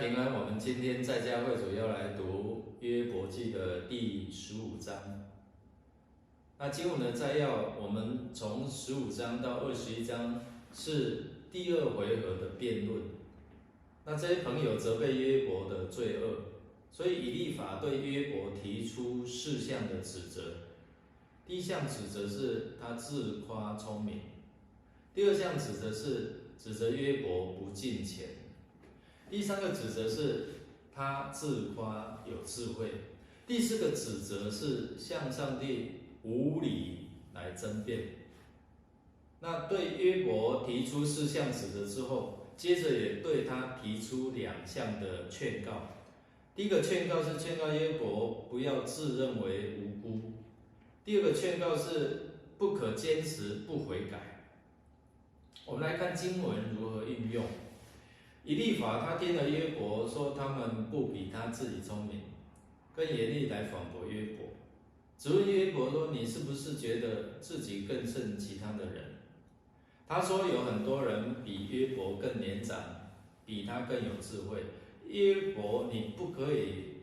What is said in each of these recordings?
平安。我们今天在家会主要来读约伯记的第15章。那经文的摘要，我们从15章到21章是第2回合的辩论。那这些朋友责备约伯的罪恶，所以以利法对约伯提出4项的指责。第一项指责是他自夸聪明，第2项指责是指责约伯不敬虔，第3个指责是他自夸有智慧，第4个指责是向上帝无理来争辩。那对约伯提出4项指责之后，接着也对他提出2项的劝告。第一个劝告是劝告约伯不要自认为无辜，第2个劝告是不可坚持不悔改。我们来看经文如何运用。以利法他听了约伯说他们不比他自己聪明，更严厉来反驳约伯，只问约伯说：“你是不是觉得自己更胜其他的人？”他说有很多人比约伯更年长，比他更有智慧。约伯，你不可以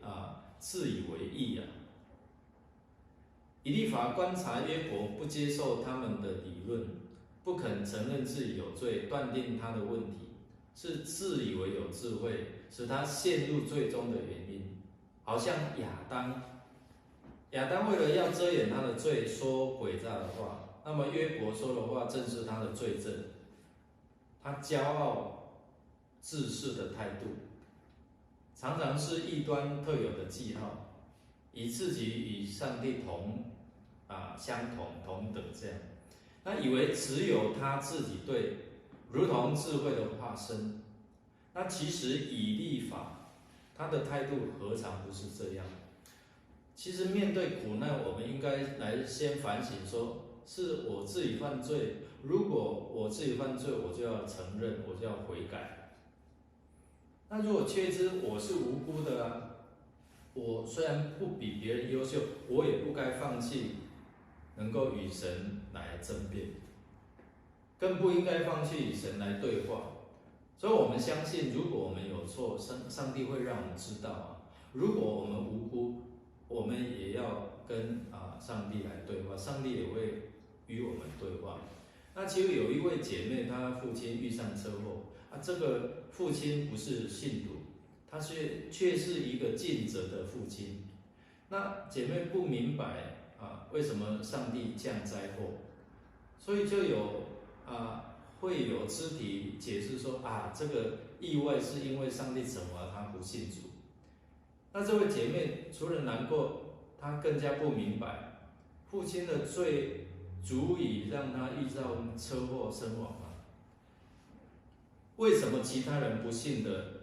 自以为义啊！以利法观察约伯不接受他们的理论，不肯承认自己有罪，断定他的问题是自以为有智慧，使他陷入最终的原因。好像亚当为了要遮掩他的罪，说诡诈的话。那么约伯说的话正是他的罪证，他骄傲自恃的态度，常常是异端特有的记号，以自己与上帝相同同等这样。那以为只有他自己对，如同智慧的化身。那其实以利法他的态度何尝不是这样？其实面对苦难，我们应该来先反省说，是我自己犯罪。如果我自己犯罪，我就要承认，我就要悔改。那如果确知我是无辜的我虽然不比别人优秀，我也不该放弃能够与神来争辩，更不应该放弃与神来对话。所以我们相信，如果我们有错，上帝会让我们知道如果我们无辜，我们也要跟上帝来对话，上帝也会与我们对话。那其实有一位姐妹，她父亲遇上车祸这个父亲不是信徒，他却是一个尽责的父亲。那姐妹不明白为什么上帝降灾祸，所以就会有肢体解释说这个意外是因为上帝惩罚他不信主。那这位姐妹除了难过，她更加不明白父亲的罪足以让他遇到车祸身亡吗？为什么其他人不信的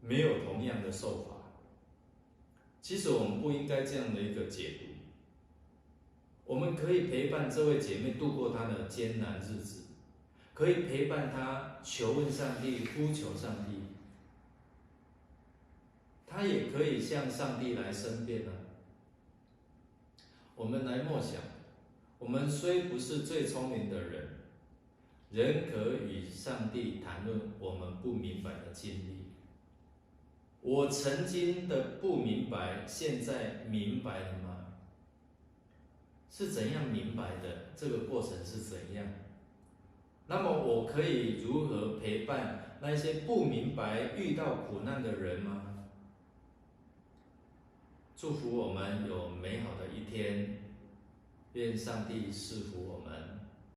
没有同样的受罚？其实我们不应该这样的一个解读。我们可以陪伴这位姐妹度过她的艰难日子，可以陪伴她求问上帝，呼求上帝。她也可以向上帝来申辩我们来默想，我们虽不是最聪明的人，仍可与上帝谈论我们不明白的经历。我曾经的不明白，现在明白了吗？是怎样明白的？这个过程是怎样？那么我可以如何陪伴那些不明白、遇到苦难的人吗？祝福我们有美好的一天，愿上帝赐福我们。